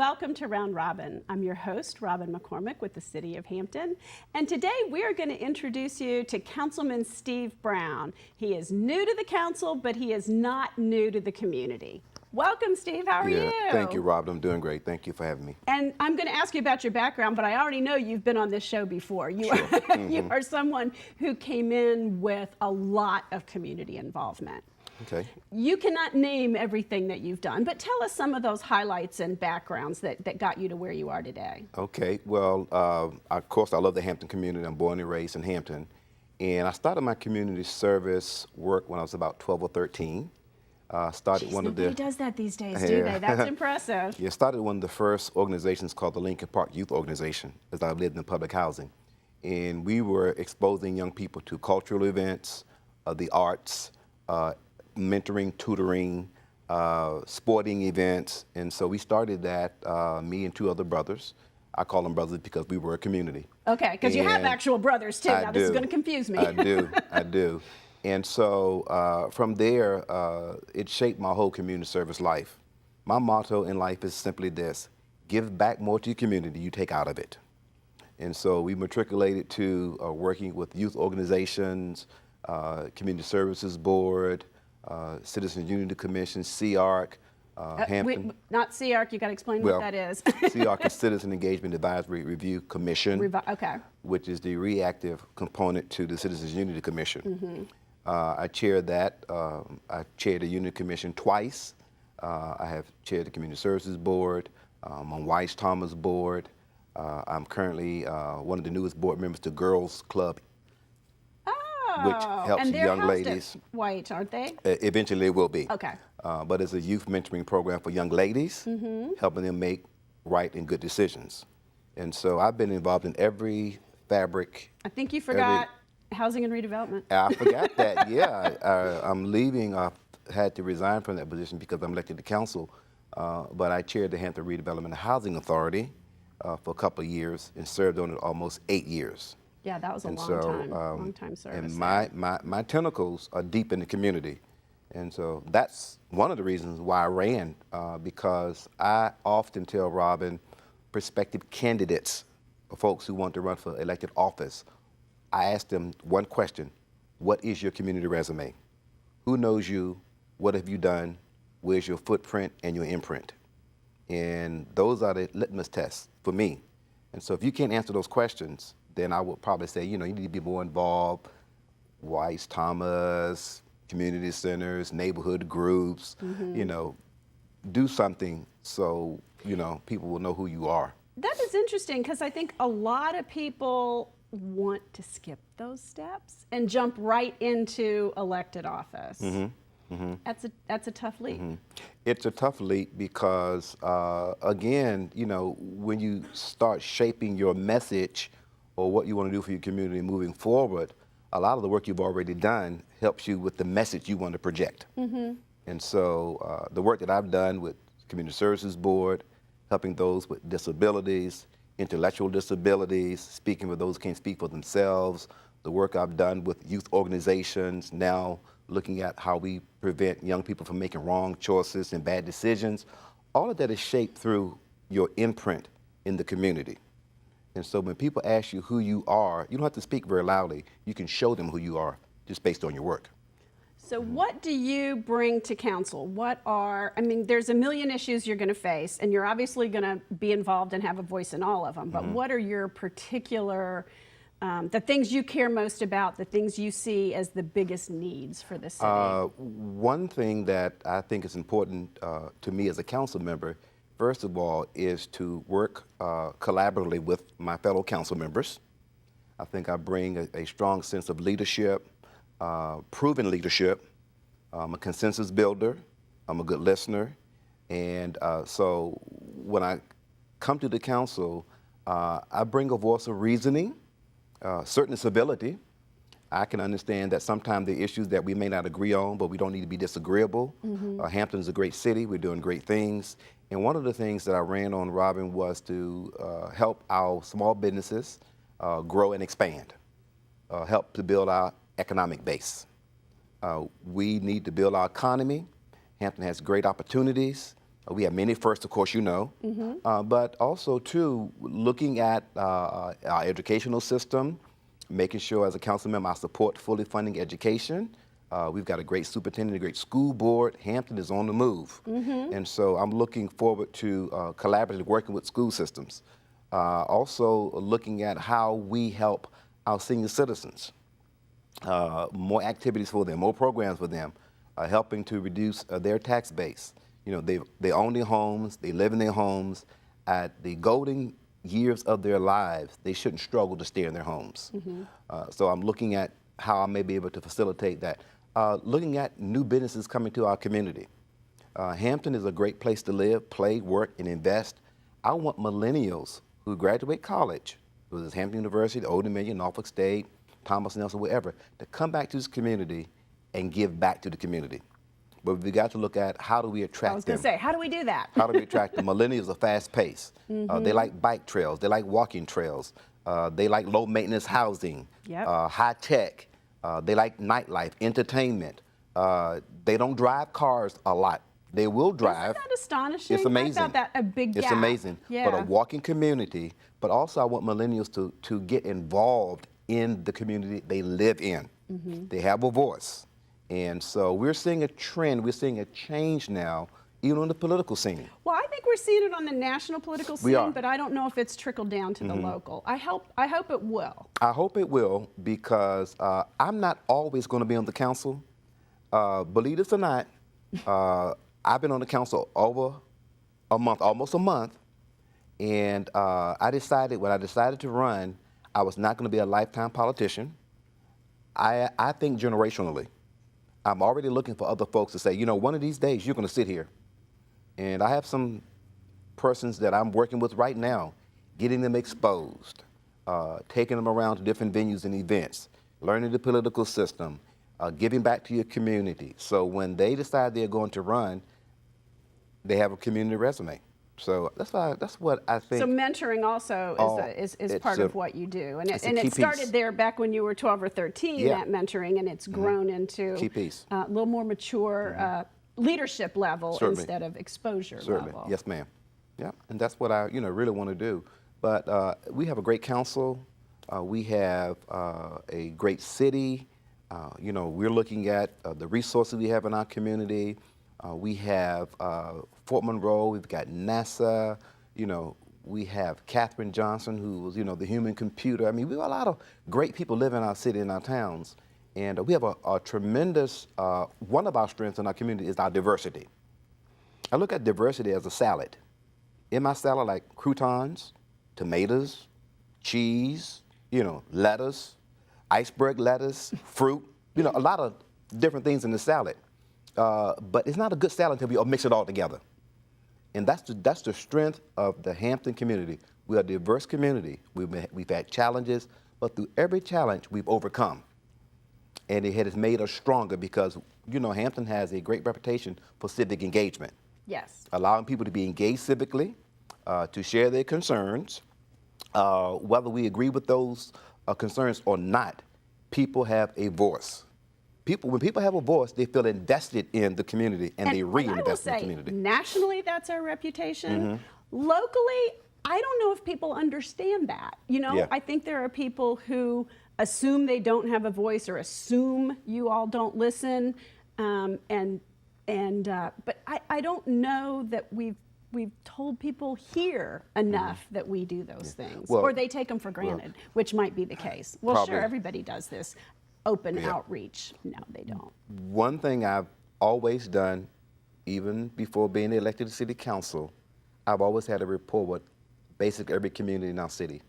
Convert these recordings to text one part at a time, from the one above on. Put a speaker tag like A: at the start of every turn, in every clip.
A: welcome to Round Robin. I'm your host, Robin McCormick with the City of Hampton, and today we are going to introduce you to Councilman Steve Brown. He is new to the council, but he is not new to the community. Welcome, Steve. How are you?
B: Thank you, Robin. I'm doing great. Thank you for having me.
A: And I'm going to ask you about your background, but I already know you've been on this show before. You,
B: Sure.
A: you are someone who came in with a lot of community involvement.
B: Okay.
A: You cannot name everything that you've done, but tell us some of those highlights and backgrounds that got you to where you are today.
B: Okay. Well, of course, I love the Hampton community. I'm born and raised in Hampton. And I started my community service work when I was about 12 or 13. Started
A: Jeez,
B: one of the.
A: Nobody does that these days, do they? That's impressive.
B: Yeah, started one of the first organizations called the Lincoln Park Youth Organization, as I lived in public housing. And we were exposing young people to cultural events, the arts, mentoring, tutoring, sporting events. And so we started that, me and two other brothers. I call them brothers because we were a community.
A: Okay, because you have actual brothers too. Now this is going to confuse me.
B: I do. And so from there, it shaped my whole community service life. My motto in life is simply this: give back more to your community you take out of it. And so we matriculated to working with youth organizations, Community Services Board, Citizens Unity Commission, CARC, Hampton.
A: Not CARC, you got to explain what that is.
B: CARC is Citizen Engagement Advisory Review Commission,
A: okay.
B: which is the reactive component to the Citizens Unity Commission.
A: Mm-hmm.
B: I chaired that. I chaired the Unity Commission twice. I have chaired the Community Services Board. I'm on Weiss Thomas Board. I'm currently one of the newest board members to Girls Club, which helps
A: and they're
B: young
A: housed
B: ladies.
A: At White, aren't they?
B: Eventually it will be.
A: Okay.
B: But it's a youth mentoring program for young ladies, helping them make right and good decisions. And so I've been involved in every fabric.
A: I think you forgot housing and redevelopment.
B: I forgot that, yeah. I'm leaving. I had to resign from that position because I'm elected to council. But I chaired the Hampton Redevelopment and Housing Authority for a couple of years and served on it almost 8 years.
A: Yeah, that was a long time service.
B: And my tentacles are deep in the community. And so that's one of the reasons why I ran, because I often tell Robin, prospective candidates, folks who want to run for elected office, I ask them one question: what is your community resume? Who knows you? What have you done? Where's your footprint and your imprint? And those are the litmus tests for me. And so if you can't answer those questions, then I would probably say, you need to be more involved. Weiss Thomas, community centers, neighborhood groups, do something so, people will know who you are.
A: That is interesting, because I think a lot of people want to skip those steps and jump right into elected office. That's a tough leap.
B: It's a tough leap because, again, when you start shaping your message or what you want to do for your community moving forward, a lot of the work you've already done helps you with the message you want to project. And so the work that I've done with Community Services Board, helping those with disabilities, intellectual disabilities, speaking with those who can't speak for themselves, the work I've done with youth organizations, now looking at how we prevent young people from making wrong choices and bad decisions, all of that is shaped through your imprint in the community. And so when people ask you who you are, you don't have to speak very loudly. You can show them who you are just based on your work.
A: So what do you bring to council? There's a million issues you're going to face, and you're obviously going to be involved and have a voice in all of them, but what are your particular, the things you care most about, the things you see as the biggest needs for the city?
B: One thing that I think is important to me as a council member, first of all, is to work collaboratively with my fellow council members. I think I bring a strong sense of leadership, proven leadership. I'm a consensus builder. I'm a good listener. And so when I come to the council, I bring a voice of reasoning, certain civility. I can understand that sometimes the issues that we may not agree on, but we don't need to be disagreeable. Hampton's a great city. We're doing great things. And one of the things that I ran on, Robin, was to help our small businesses grow and expand, help to build our economic base. We need to build our economy. Hampton has great opportunities. We have many firsts, of course, you know, but also, too, looking at our educational system, making sure as a council member I support fully funding education. We've got a great superintendent, a great school board. Hampton is on the move. And so I'm looking forward to collaboratively working with school systems. Also looking at how we help our senior citizens. More activities for them, more programs for them, helping to reduce their tax base. You know, they own their homes, they live in their homes. At the golden years of their lives, they shouldn't struggle to stay in their homes. So I'm looking at how I may be able to facilitate that. Looking at new businesses coming to our community. Hampton is a great place to live, play, work, and invest. I want millennials who graduate college, whether it's Hampton University, Old Dominion, Norfolk State, Thomas Nelson, wherever, to come back to this community and give back to the community. But we got to look at how do we attract them.
A: I was going to say, how do we do that?
B: How do we attract them? Millennials are fast paced. They like bike trails. They like walking trails. They like low maintenance housing, high tech. They like nightlife, entertainment. They don't drive cars a lot. They will drive.
A: Isn't that astonishing?
B: It's amazing.
A: I thought that a big gap.
B: It's amazing.
A: Yeah.
B: But a walking community, but also I want millennials to get involved in the community they live in. They have a voice. And so we're seeing a trend, we're seeing a change now, even on the political scene.
A: Well, I think we're seeing it on the national political
B: We are.
A: scene, but I don't know if it's trickled down to the local. I hope it will.
B: I hope it will, because I'm not always going to be on the council. Believe this or not, I've been on the council over a month, almost a month, and I decided, when I decided to run, I was not going to be a lifetime politician. I think generationally. I'm already looking for other folks to say, you know, one of these days you're going to sit here. And I have some persons that I'm working with right now, getting them exposed, taking them around to different venues and events, learning the political system, giving back to your community. So when they decide they're going to run, they have a community resume. So that's what I think.
A: So mentoring also is part of what you do. And it started there back when you were 12 or 13, that mentoring, and it's grown into a little more mature leadership level instead of exposure level.
B: Yes, ma'am. Yeah, and that's what I really want to do. But we have a great council. We have a great city. We're looking at the resources we have in our community. We have Fort Monroe, we've got NASA, we have Katherine Johnson, who was, the human computer. I mean, we have a lot of great people living in our city and our towns. And we have a tremendous, one of our strengths in our community is our diversity. I look at diversity as a salad. In my salad, like croutons, tomatoes, cheese, lettuce, iceberg lettuce, fruit, a lot of different things in the salad. But it's not a good salad until we all mix it all together. And that's the strength of the Hampton community. We are a diverse community. We've had challenges, but through every challenge, we've overcome. And it has made us stronger because, Hampton has a great reputation for civic engagement.
A: Yes.
B: Allowing people to be engaged civically, to share their concerns. Whether we agree with those concerns or not, people have a voice. When people have a voice, they feel invested in the community and they reinvest in the community.
A: Nationally, that's our reputation. Locally, I don't know if people understand that. I think there are people who assume they don't have a voice or assume you all don't listen, but I don't know that we've told people here enough that we do those things, or they take them for granted, which might be the case. Well,
B: probably.
A: Sure, everybody does this. Open outreach. No, they don't.
B: One thing I've always done, even before being elected to city council, I've always had a rapport with basically every community in our city.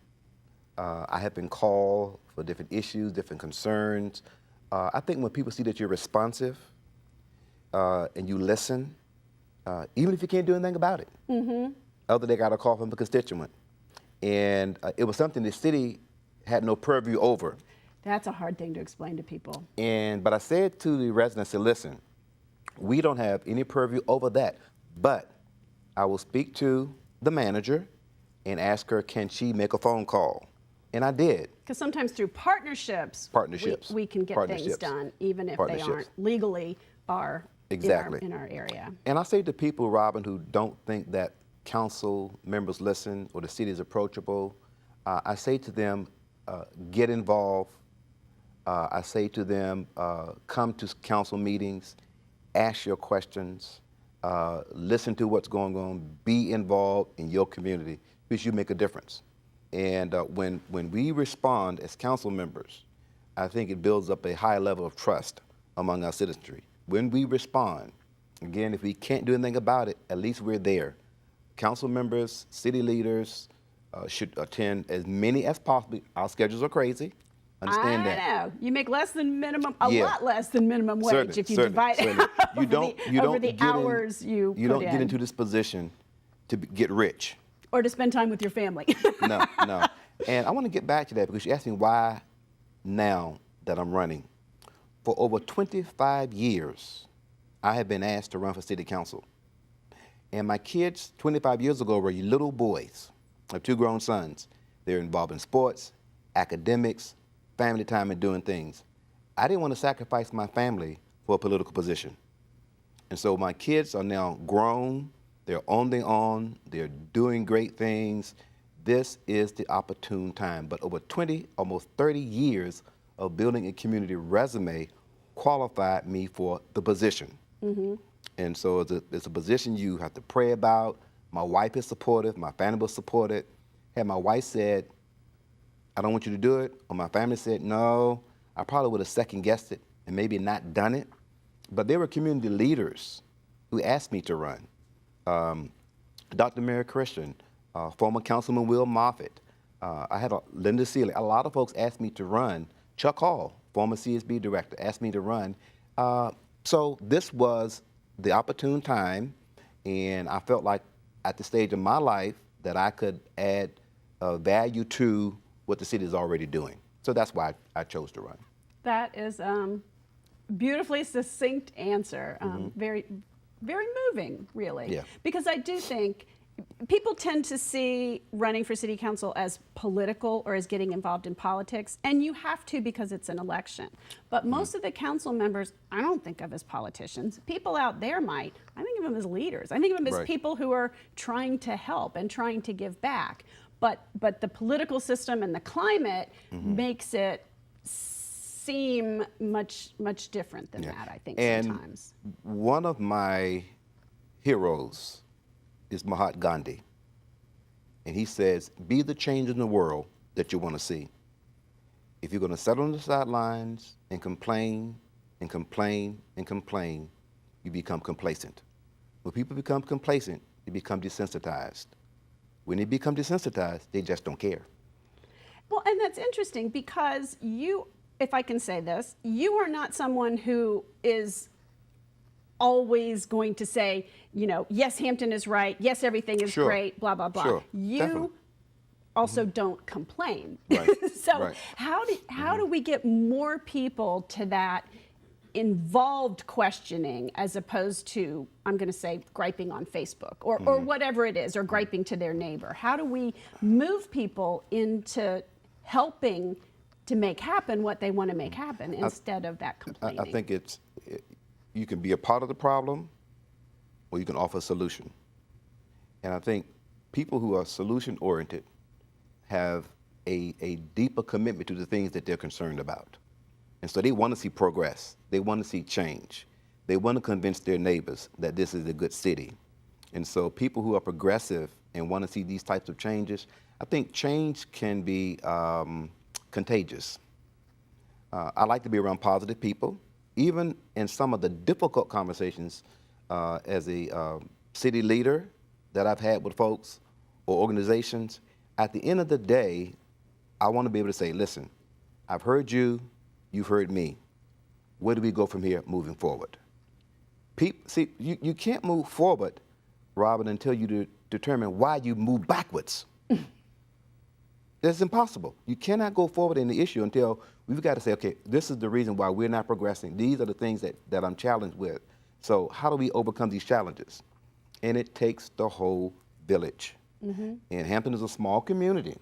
B: I have been called for different issues, different concerns. I think when people see that you're responsive and you listen, even if you can't do anything about it, other they got a call from a constituent. And it was something the city had no purview over.
A: That's a hard thing to explain to people.
B: But I said to the residents, listen, we don't have any purview over that, but I will speak to the manager and ask her, can she make a phone call? And I did.
A: Because sometimes through partnerships, we can get things done, even if they aren't legally our
B: Exactly.
A: in our area.
B: And I say to people, Robin, who don't think that council members listen or the city is approachable, I say to them, get involved. I say to them, come to council meetings, ask your questions, listen to what's going on, be involved in your community because you make a difference. And when we respond as council members, I think it builds up a high level of trust among our citizenry. When we respond, again, if we can't do anything about it, at least we're there. Council members, city leaders should attend as many as possible. Our schedules are crazy. Understand that.
A: I know. You make less than minimum,
B: Yeah.
A: lot less than minimum wage
B: Certainly,
A: if you
B: certainly,
A: divide
B: certainly.
A: it over the hours you
B: You
A: put
B: don't
A: in.
B: get into this position to get rich.
A: Or to spend time with your family.
B: No, no. And I want to get back to that because you asked me why now that I'm running. For over 25 years, I have been asked to run for city council. And my kids 25 years ago were little boys. I have 2 grown sons. They're involved in sports, academics, family time, and doing things. I didn't want to sacrifice my family for a political position. And so my kids are now grown, they're on their own, they're doing great things. This is the opportune time. But over 20, almost 30 years of building a community resume qualified me for the position. Mm-hmm. And so it's a position you have to pray about. My wife is supportive, my family was supportive. Had my wife said, I don't want you to do it, or my family said no, I probably would have second guessed it and maybe not done it. But there were community leaders who asked me to run. Dr. Mary Christian, former Councilman Will Moffitt. I had Linda Seeley. A lot of folks asked me to run. Chuck Hall, former CSB director, asked me to run. So this was the opportune time, and I felt like at the stage of my life that I could add value to what the city is already doing. So that's why I chose to run.
A: That is beautifully succinct answer. Very, very moving, really.
B: Yeah.
A: Because I do think people tend to see running for city council as political or as getting involved in politics, and you have to because it's an election. But most of the council members, I don't think of as politicians. People out there might. I think of them as leaders. I think of them as
B: Right.
A: people who are trying to help and trying to give back. But the political system and the climate makes it seem much different than that, I think,
B: and
A: sometimes.
B: One of my heroes is Mahatma Gandhi. And he says, be the change in the world that you want to see. If you're going to settle on the sidelines and complain and complain and complain, you become complacent. When people become complacent, they become desensitized. When they become desensitized, they just don't care.
A: Well, and that's interesting because you, if I can say this, you are not someone who is always going to say, you know, yes, Hampton is right, yes, everything is
B: Sure.
A: great, blah, blah, blah.
B: Sure.
A: You
B: Definitely.
A: also don't complain.
B: Right.
A: So
B: Right.
A: how do we get more people to that involved questioning as opposed to, I'm going to say, griping on Facebook or whatever it is, or griping to their neighbor? How do we move people into helping to make happen what they want to make happen instead of that complaining?
B: I think you can be a part of the problem or you can offer a solution. And I think people who are solution-oriented have a deeper commitment to the things that they're concerned about. And so they want to see progress. They want to see change. They want to convince their neighbors that this is a good city. And so people who are progressive and want to see these types of changes, I think change can be contagious. I like to be around positive people. Even in some of the difficult conversations as a city leader that I've had with folks or organizations, at the end of the day, I want to be able to say, listen, I've heard you, you've heard me. Where do we go from here moving forward? See, you can't move forward, Robin, until you determine why you move backwards. That's impossible. You cannot go forward in the issue until we've got to say, okay, this is the reason why we're not progressing. These are the things that I'm challenged with. So how do we overcome these challenges? And it takes the whole village. And Hampton is a small community.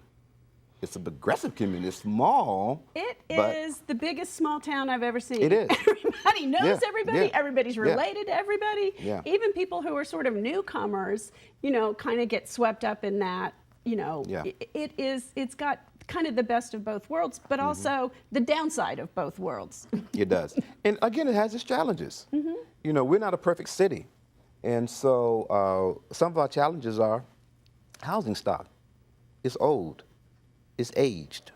B: It's a progressive community. It's small.
A: It
B: but
A: is the biggest small town I've ever seen.
B: It is.
A: Everybody knows
B: Yeah,
A: everybody.
B: yeah,
A: Everybody's
B: yeah.
A: related to everybody.
B: Yeah.
A: Even people who are sort of newcomers, kind of get swept up in that.
B: Yeah.
A: It's got kind of the best of both worlds, but also the downside of both worlds.
B: It does. And again, it has its challenges. We're not a perfect city. And so some of our challenges are housing stock. It's old. It's aged.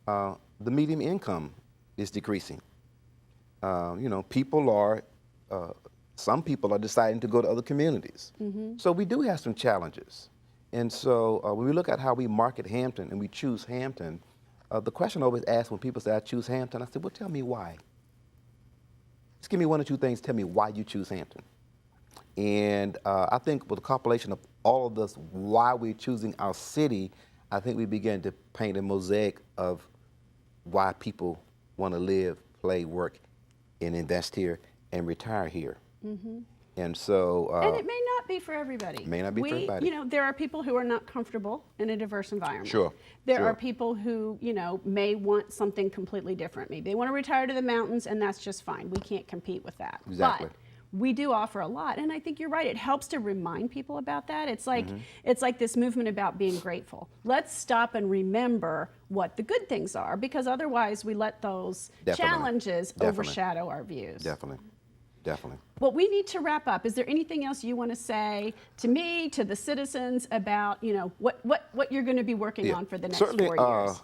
B: The median income is decreasing. Some people are deciding to go to other communities. So we do have some challenges. And so when we look at how we market Hampton and we choose Hampton, the question I always ask when people say, I choose Hampton, I said, well, tell me why. Just give me one or two things, tell me why you choose Hampton. And I think with a compilation of all of this, why we're choosing our city, I think we begin to paint a mosaic of why people want to live, play, work, and invest here and retire here. And so,
A: and it may not be for everybody.
B: May not be for everybody.
A: There are people who are not comfortable in a diverse environment.
B: Sure.
A: There are people who, may want something completely different. Maybe they want to retire to the mountains, and that's just fine. We can't compete with that.
B: Exactly.
A: But we do offer a lot, and I think you're right. It helps to remind people about that. It's like this movement about being grateful. Let's stop and remember what the good things are, because otherwise we let those challenges overshadow our views.
B: Definitely.
A: Well, we need to wrap up. Is there anything else you want to say to me, to the citizens about, what you're going to be working on for the next 4 years?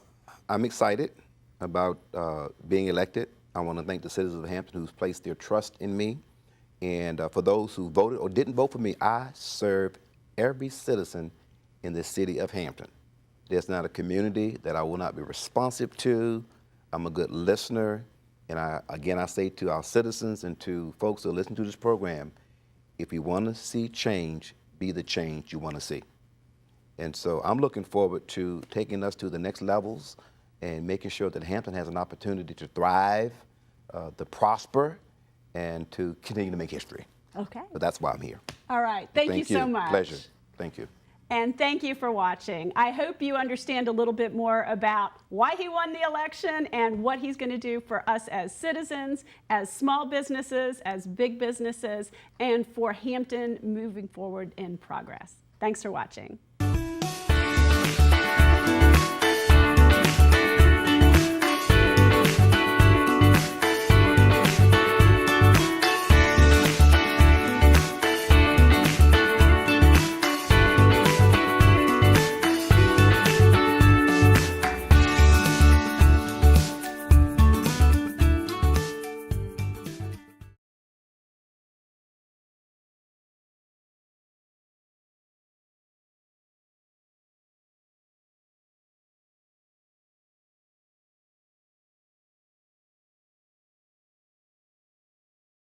B: I'm excited about being elected. I want to thank the citizens of Hampton who's placed their trust in me. And for those who voted or didn't vote for me, I serve every citizen in the city of Hampton. There's not a community that I will not be responsive to. I'm a good listener. And I say to our citizens and to folks who listen to this program, if you want to see change, be the change you want to see. And so I'm looking forward to taking us to the next levels and making sure that Hampton has an opportunity to thrive, to prosper, and to continue to make history.
A: Okay.
B: But that's why I'm here.
A: All right. Thank you so much.
B: Pleasure. Thank you.
A: And thank you for watching. I hope you understand a little bit more about why he won the election and what he's going to do for us as citizens, as small businesses, as big businesses, and for Hampton moving forward in progress. Thanks for watching.